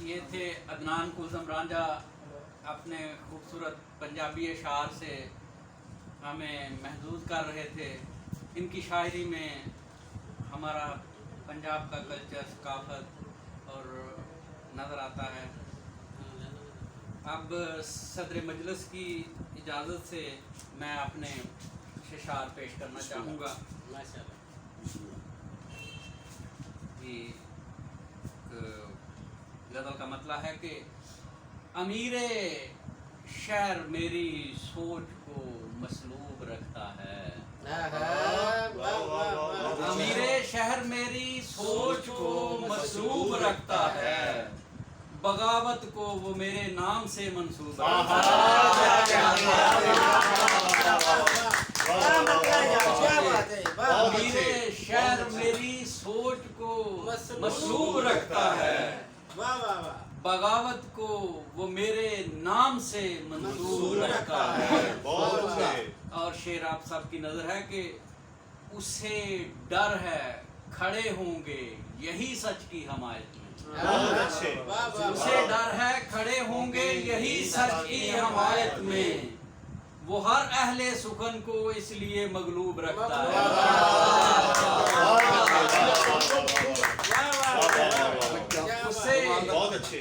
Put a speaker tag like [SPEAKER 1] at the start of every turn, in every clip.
[SPEAKER 1] یہ تھے عدنان کلثم رانجھا، اپنے خوبصورت پنجابی اشعار سے ہمیں محظوظ کر رہے تھے۔ ان کی شاعری میں ہمارا پنجاب کا کلچر، ثقافت اور نظر آتا ہے۔ اب صدر مجلس کی اجازت سے میں اپنے اشعار پیش کرنا چاہوں گا۔ غزل کا مطلع ہے کہ امیر شہر میری سوچ کو مسلوب رکھتا ہے، امیر شہر میری سوچ کو مسلوب رکھتا ہے، بغاوت کو وہ میرے نام سے منسوب رکھتا ہے، امیر شہر میری سوچ کو مسلوب رکھتا ہے، بغاوت کو وہ میرے نام سے منسوب رکھتا ہے۔ اور شعر آپ سب کی نظر ہے کہ اسے ڈر ہے کھڑے ہوں گے یہی سچ کی حمایت میں، اسے ڈر ہے کھڑے ہوں گے یہی سچ کی حمایت میں، وہ ہر اہل سخن کو اس لیے مغلوب رکھتا ہے،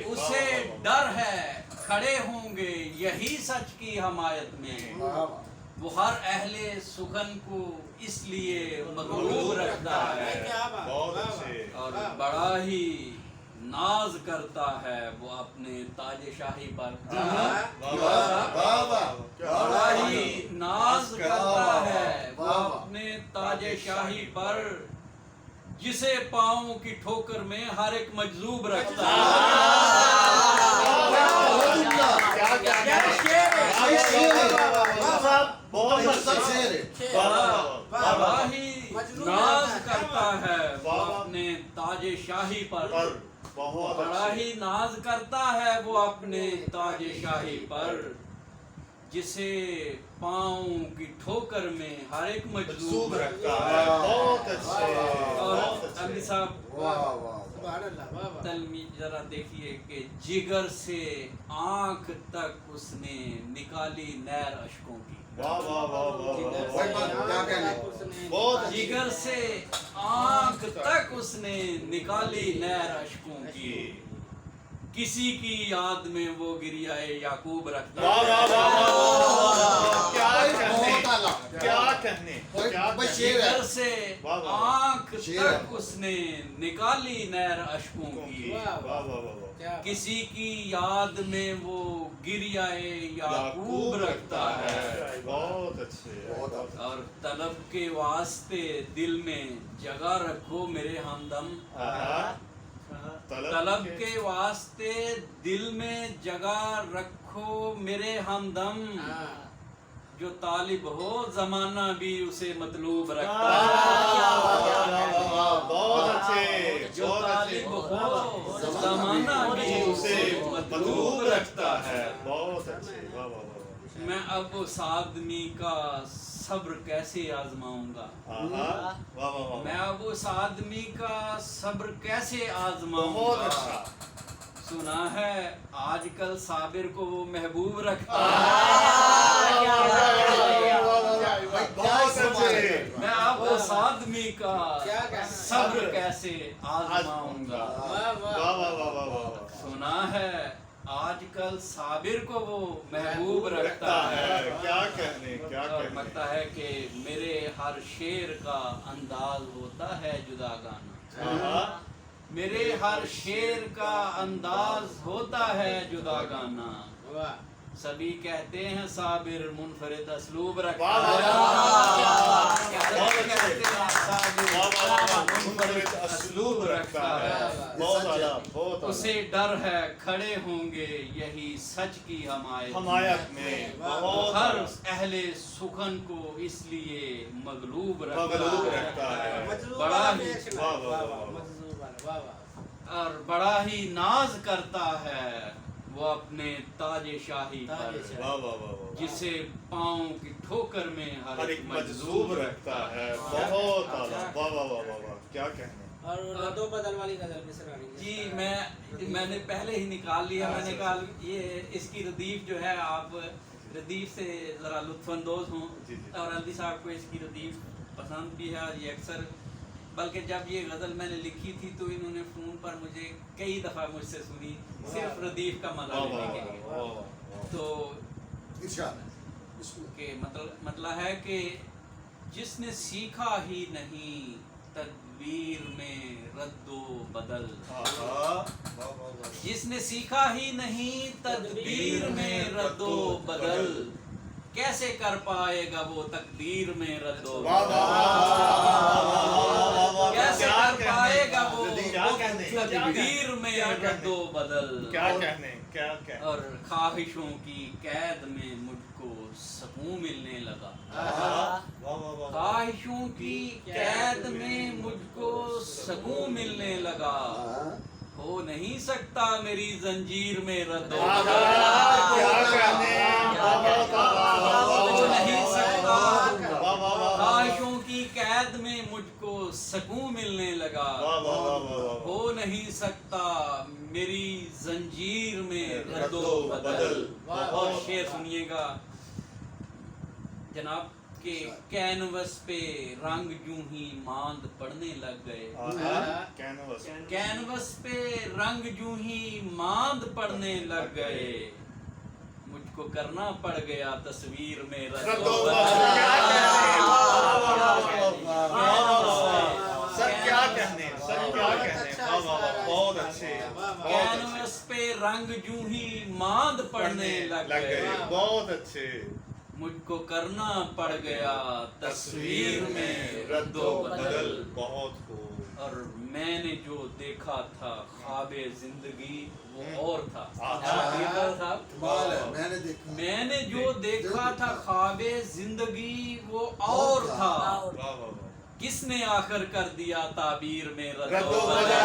[SPEAKER 1] اسے ڈر ہے کھڑے ہوں گے یہی سچ کی حمایت میں، وہ ہر اہل سخن کو اس لیے مغلوب رکھتا ہے، اور بڑا ہی ناز کرتا ہے وہ اپنے تاج شاہی پر، بڑا ہی ناز کرتا ہے وہ اپنے تاج شاہی پر، جسے پاؤں کی ٹھوکر میں ہر ایک مجذوب رکھتا ہے، بڑا ہی ناز کرتا ہے وہ اپنے تاج شاہی پر، بڑا ہی ناز کرتا ہے وہ اپنے تاج شاہی پر، جسے پاؤں کی ٹھوکر میں ہر ایک مجذوب رکھتا ہے۔ اور علی صاحب تلمی ذرا دیکھیے کہ جگر سے آنکھ تک اس نے نکالی نہر اشکوں کی، جگر سے آنکھ تک اس نے نکالی نہر اشکوں کی، کسی کی یاد میں وہ گریائے یعقوب رکھتا ہے، جگر سے آنکھ تک اس نے نکالی نہر اشکوں کی، کسی کی یاد میں وہ گریائے یعقوب رکھتا ہے، اور طلب کے واسطے دل میں جگہ رکھو میرے ہمدم، طلب کے واسطے دل میں جگہ رکھو میرے ہمدم، جو طالب ہو زمانہ بھی اسے مطلوب رکھتا ہے، جو طالب ہو زمانہ بھی اسے مطلوب رکھتا ہے۔ میں اب اس آدمی کا صبر کیسے آزماؤں گا، میں اب اس آدمی کا صبر کیسے آزماؤں گا، سنا ہے آج کل صابر کو وہ محبوب رکھتا ہے، میں اب اس آدمی کا صبر کیسے آزماؤں گا، سنا ہے آج کل صابر کو وہ محبوب رکھتا ہے۔ اور لگتا ہے کہ میرے ہر شعر کا انداز ہوتا ہے جدا گانا، میرے ہر شعر کا انداز ہوتا ہے جدا گانا، سبھی کہتے ہیں صابر منفرد اسلوب رکھتا ہے، منفرد اسلوب رکھتا ہے، اسے ڈر ہے کھڑے ہوں گے یہی سچ کی حمایت میں، ہر اہل سخن کو اس لیے مغلوب رکھتا ہے، اور بڑا ہی ناز کرتا ہے وہ اپنے تاج شاہی پر، جسے پاؤں کی ٹھوکر میں ہر ایک مجذوب رکھتا ہے۔
[SPEAKER 2] بہت اعلیٰ، واہ واہ واہ واہ، کیا کہنے۔ اور ردو بدل والی غزل بھی سنانی ہے
[SPEAKER 1] جی میں نے پہلے ہی نکال لیا. میں نے کہا یہ اس کی ردیف جو ہے آپ ردیف سے ذرا لطف اندوز ہوں, اور الدی صاحب کو اس کی ردیف پسند بھی ہے. اور یہ اکثر بلکہ جب یہ غزل میں نے لکھی تھی تو انہوں نے فون پر مجھے کئی دفعہ مجھ سے سنی صرف ردیف کا مزہ لینے کے لیے. تو کہ مطلب ہے کہ جس نے سیکھا ہی نہیں تدبیر میں رد و بدل, جس نے سیکھا ہی نہیں تدبیر میں رد و بدل, کیسے کر پائے گا وہ تقدیر میں رد و بدل, کیسے کر پائے گا وہ تقدیر میں رد و بدل. اور خواہشوں کی قید میں مجھ کو سکون ملنے لگا, خواہشوں کی قید میں مجھ کو سکون ملنے لگا, ہو نہیں سکتا میری زنجیر میں رد و بدل, ہو نہیں سکتا, خواہشوں کی قید میں مجھ کو سکون ملنے لگا, ہو نہیں سکتا میری زنجیر میں رد و بدل. اور شعر سنیے گا جناب کہ کینوس پہ رنگ یوں ہی ماند پڑنے لگ گئے, کینوس پہ رنگ یوں ہی ماند پڑنے لگ گئے, مجھ کو کرنا پڑ گیا تصویر میں رد و بدل. کینوس پہ رنگ یوں ہی ماند پڑنے لگ گئے,
[SPEAKER 3] بہت اچھے,
[SPEAKER 1] مجھ کو کرنا پڑ گیا تصویر میں رد و بدل.
[SPEAKER 3] بہت خوب.
[SPEAKER 1] اور میں نے جو دیکھا تھا خواب زندگی وہ اور تھا, میں نے جو دیکھا تھا خواب زندگی وہ اور تھا, کس نے آخر کر دیا تعبیر میں رد و بدل.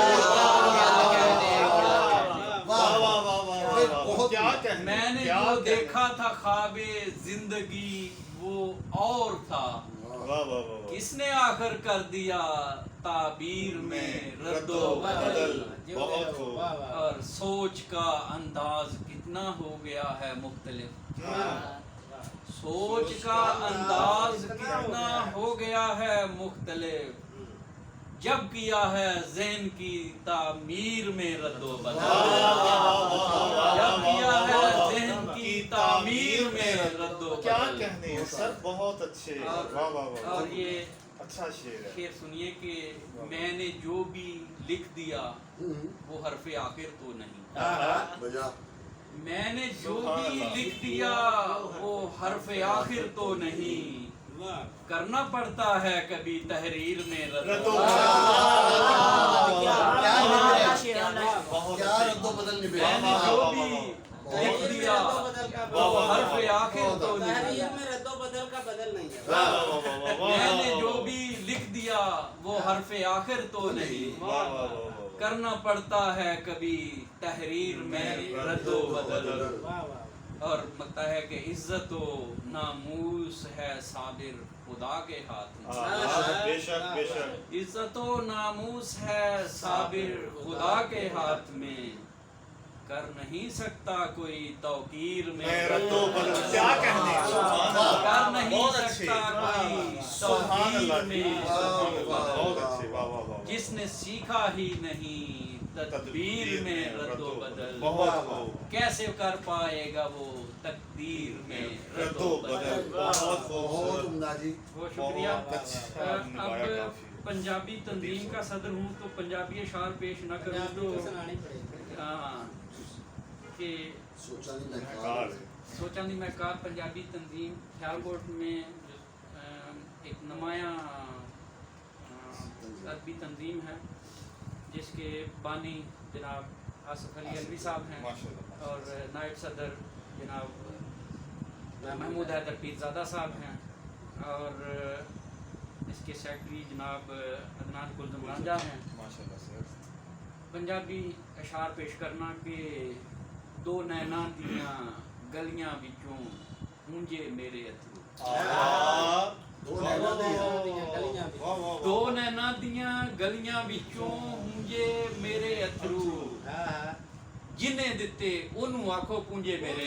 [SPEAKER 1] میں نے جو دیکھا تھا خواب زندگی وہ اور تھا, کس نے آخر کر دیا تعبیر میں رد و بدل. اور سوچ کا انداز کتنا ہو گیا ہے مختلف, سوچ کا انداز کتنا ہو گیا ہے مختلف, جب کیا ہے ذہن کی تعمیر میں رد و بدل, جب کیا ہے ذہن کی تعمیر میں رد و بدل.
[SPEAKER 3] کیا کہنے ہیں سر, بہت اچھے.
[SPEAKER 1] اور یہ
[SPEAKER 3] اچھا شعر ہے.
[SPEAKER 1] شعر سنیے کہ میں نے جو بھی لکھ دیا وہ حرف آخر تو نہیں, میں نے جو بھی لکھ دیا وہ حرف آخر تو نہیں, کرنا پڑتا ہے کبھی تحریر میں رد و بدل. میں نے جو بھی لکھ دیا وہ حرف آخر تو نہیں, میں نے جو بھی لکھ دیا وہ حرف آخر تو نہیں, کرنا پڑتا ہے کبھی تحریر میں رد و بدل. اور لگتا ہے کہ عزت و ناموس ہے صابر خدا کے ہاتھ میں,
[SPEAKER 3] بے شک بے شک,
[SPEAKER 1] عزت و ناموس ہے صابر خدا کے ہاتھ میں, کر نہیں سکتا کوئی توقیر میں
[SPEAKER 3] رد و بدل. کیا کہنے ہیں,
[SPEAKER 1] کر نہیں سکتا کوئی توقیر میں,
[SPEAKER 3] بہت اچھے.
[SPEAKER 1] جس نے سیکھا ہی نہیں تدبیر میں رد و بدل,
[SPEAKER 3] بہت خوب.
[SPEAKER 1] کیسے کر پائے گا وہ تقدیر میں
[SPEAKER 3] رد و بدل. بہت خوب.
[SPEAKER 1] بہت شکریہ. اب پنجابی تنظیم کا صدر ہوں تو پنجابی اشعار پیش نہ کروں تو کہ سوچاندی محکار پنجابی تنظیم خیال کوٹ میں ایک نمایاں ادبی تنظیم ہے جس کے بانی جناب آصف علی علوی صاحب ہیں اور نائب صدر جناب محمود حیدر پیرزادہ صاحب ہیں اور اس کے سیکرٹری جناب عدنان کلثوم رانجھا ہیں. پنجابی اشعار پیش کرنا کہ دو نینا دیاں گلیاں وچوں گونجے میرے اتھرو, ਦੋ ਨੈਣਾ ਦੀਆਂ ਗਲੀਆਂ ਵਿੱਚੋਂ ਹੁੰਜੇ ਮੇਰੇ ਅਥਰੂ ਜਿਨੇ ਦਿੱਤੇ ਉਹਨੂੰ ਆਖੋ ਪੁੰਜੇ ਮੇਰੇ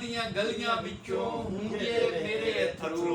[SPEAKER 1] ਦੀਆਂ ਗਲੀਆਂ ਵਿੱਚੋਂ ਹੁੰਜੇ ਮੇਰੇ ਅਥਰੂ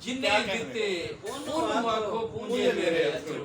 [SPEAKER 1] ਜਿਨੇ ਦਿੱਤੇ ਉਹਨੂੰ ਆਖੋ ਪੁੰਜੇ ਮੇਰੇ ਅਥਰੂ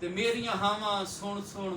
[SPEAKER 1] ਤੇ ਮੇਰੀਆਂ ਹਾਵਾਂ ਸੁਣ ਸੁਣ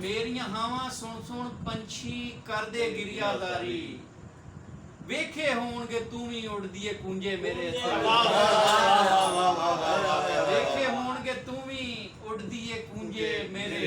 [SPEAKER 1] ਮੇਰੀਆਂ ਹਾਵਾਂ ਸੁਣ ਸੁਣ ਪੰਛੀ ਕਰਦੇ ਗਿਰਿਆਜ਼ਾਰੀ ਵੇਖੇ ਹੋਣਗੇ ਤੂੰ ਵੀ ਉੜਦੀ ਏ ਕੁੰਜੇ ਮੇਰੇ ਵੇਖੇ ਹੋਣਗੇ ਤੂੰ ਵੀ ਉੜਦੀ ਏ ਕੁੰਜੇ ਮੇਰੇ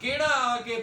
[SPEAKER 1] ਕਿਹੜਾ ਆ ਕੇ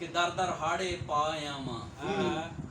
[SPEAKER 1] ਕਿ ਦਰ ਦਰ ਹਾੜੇ ਪਾ ਆਵਾਂ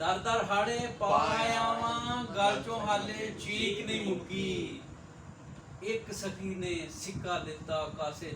[SPEAKER 1] ਦਰ ਦਰ ਹਾੜੇ ਪਾ ਆਵਾਂ ਗੱਲ ਚੋਂ ਹਾਲੇ ਚੀਕ ਨਹੀਂ ਮੁੱਕੀ ਇੱਕ ਸਖੀ ਨੇ ਸਿੱਕਾ ਦਿੱਤਾ ਕਾਸੇ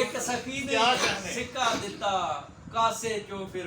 [SPEAKER 1] ਇੱਕ ਸਖੀ ਨੇ
[SPEAKER 3] ਕਿਆ ਕਹਿੰਦੇ?
[SPEAKER 1] ਸਿੱਕਾ ਦਿੱਤਾ ਕਾਸੇ ਚੋਂ ਫਿਰ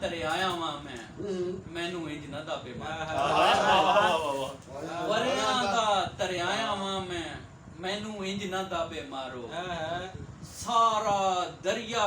[SPEAKER 1] ਤਰੇ ਆਇਆ ਵਾਂ ਮੈਂ ਮੈਨੂੰ ਇੰਜ ਨਾ ਦਾਪੇ ਮਾਰ ਵਰਿਆਂ ਦਾ ਤਰੇ ਆਇਆ ਵਾਂ ਮੈਂ ਮੈਨੂੰ ਇੰਜ ਨਾ ਦਾਪੇ ਮਾਰੋ ਸਾਰਾ ਦਰਿਆ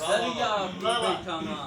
[SPEAKER 1] ਦਰਿਆ ਪੀ ਬੈਠਾ ਵਾਂ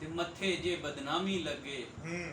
[SPEAKER 1] ਤੇ ਮੱਥੇ ਜੇ ਬਦਨਾਮੀ ਲੱਗੇ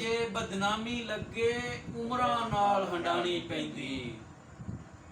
[SPEAKER 1] ਜੇ ਬਦਨਾਮੀ ਲੱਗੇ ਉਮਰਾਂ ਨਾਲ ਹੰਡਾਣੀ ਪੈਂਦੀ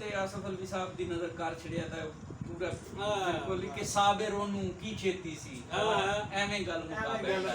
[SPEAKER 1] ਤੇ ਆਸਫ ਅਲਵੀ ਸਾਹਿਬ ਦੀ ਨਜ਼ਰ ਕਰ ਛੜਿਆ ਤਾਂ ਪੂਰਾ ਬਿਲਕੁਲ ਕਿ ਸਾਬਰ ਉਹਨੂੰ ਕੀ ਛੇਤੀ ਸੀ ਐਵੇਂ ਗੱਲ ਮੁਕਾ ਬੈਠਾ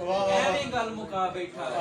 [SPEAKER 3] ਵਾਹ।
[SPEAKER 1] ਐਵੇਂ ਗੱਲ ਮੁਕਾ ਬੈਠਾ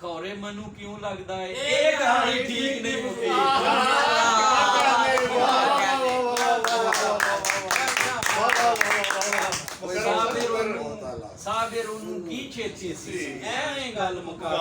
[SPEAKER 1] ਖੌਰੇ ਮੈਨੂੰ ਕਿਉਂ ਲੱਗਦਾ ਏ ਇਹ ਕਹਾਣੀ ਠੀਕ ਨਹੀਂ ਮੁੱਕੀ ਸਾਬਰ ਉਹਨੂੰ ਕੀ ਛੇਤੀ ਸੀ ਐਵੇਂ ਗੱਲ ਮੁਕਾ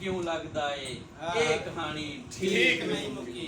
[SPEAKER 1] ਕਿਉਂ ਲੱਗਦਾ ਏ ਇਹ ਕਹਾਣੀ ਠੀਕ ਨਹੀਂ ਮੁੱਕੀ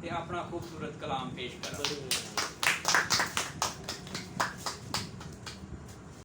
[SPEAKER 1] ਤੇ ਆਪਣਾ ਖੂਬਸੂਰਤ ਕਲਾਮ ਪੇਸ਼ ਕਰਨ